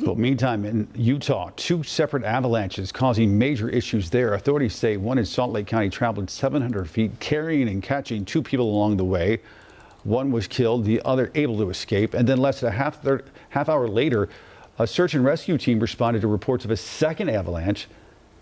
Well, meantime, in Utah, two separate avalanches causing major issues there. Authorities say one in Salt Lake County traveled 700 feet, carrying and catching two people along the way. One was killed, the other able to escape. And then less than a half hour later, a search and rescue team responded to reports of a second avalanche.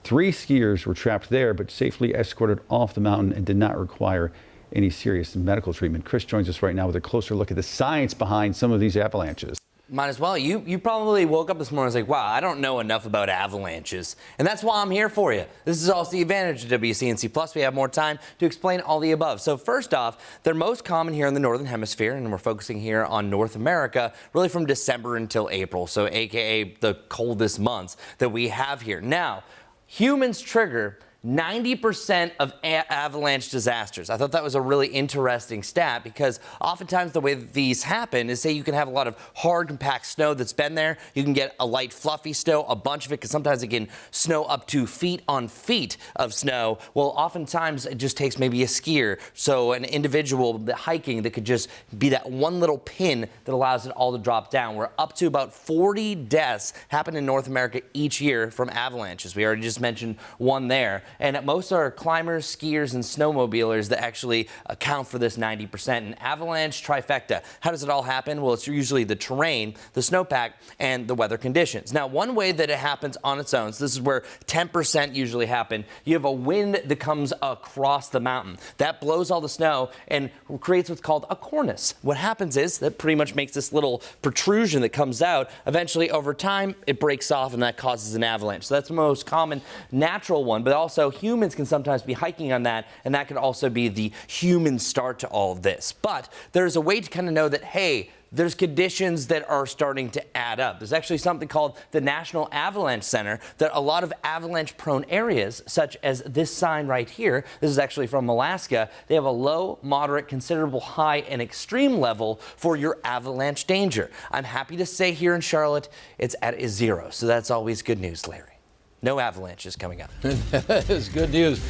3 skiers were trapped there, but safely escorted off the mountain and did not require any serious medical treatment. Chris joins us right now with a closer look at the science behind some of these avalanches. Might as well. You probably woke up this morning and was like, wow, I don't know enough about avalanches. And that's why I'm here for you. This is also the advantage of WCNC Plus. We have more time to explain all the above. So first off, they're most common here in the Northern Hemisphere, and we're focusing here on North America, really from December until April, so AKA the coldest months that we have here. Now, humans trigger 90% of avalanche disasters. I thought that was a really interesting stat because oftentimes the way that these happen is, say you can have a lot of hard, compact snow that's been there. You can get a light, fluffy snow, a bunch of it, because sometimes it can snow up to feet on feet of snow. Well, oftentimes it just takes maybe a skier, so an individual hiking, that could just be that one little pin that allows it all to drop down. We're up to about 40 deaths happen in North America each year from avalanches. We already just mentioned one there. And most are climbers, skiers, and snowmobilers that actually account for this 90%. An avalanche trifecta. How does it all happen? Well, it's usually the terrain, the snowpack, and the weather conditions. Now, one way that it happens on its own, so this is where 10% usually happen, you have a wind that comes across the mountain. That blows all the snow and creates what's called a cornice. What happens is that pretty much makes this little protrusion that comes out. Eventually, over time, it breaks off, and that causes an avalanche. So that's the most common natural one, but also humans can sometimes be hiking on that, and that could also be the human start to all of this. But there's a way to kind of know that, hey, there's conditions that are starting to add up. There's actually something called the National Avalanche Center that a lot of avalanche-prone areas, such as this sign right here, this is actually from Alaska, they have a low, moderate, considerable, high, and extreme level for your avalanche danger. I'm happy to say here in Charlotte, it's at a 0, so that's always good news, Larry. No avalanches coming up. That is good news.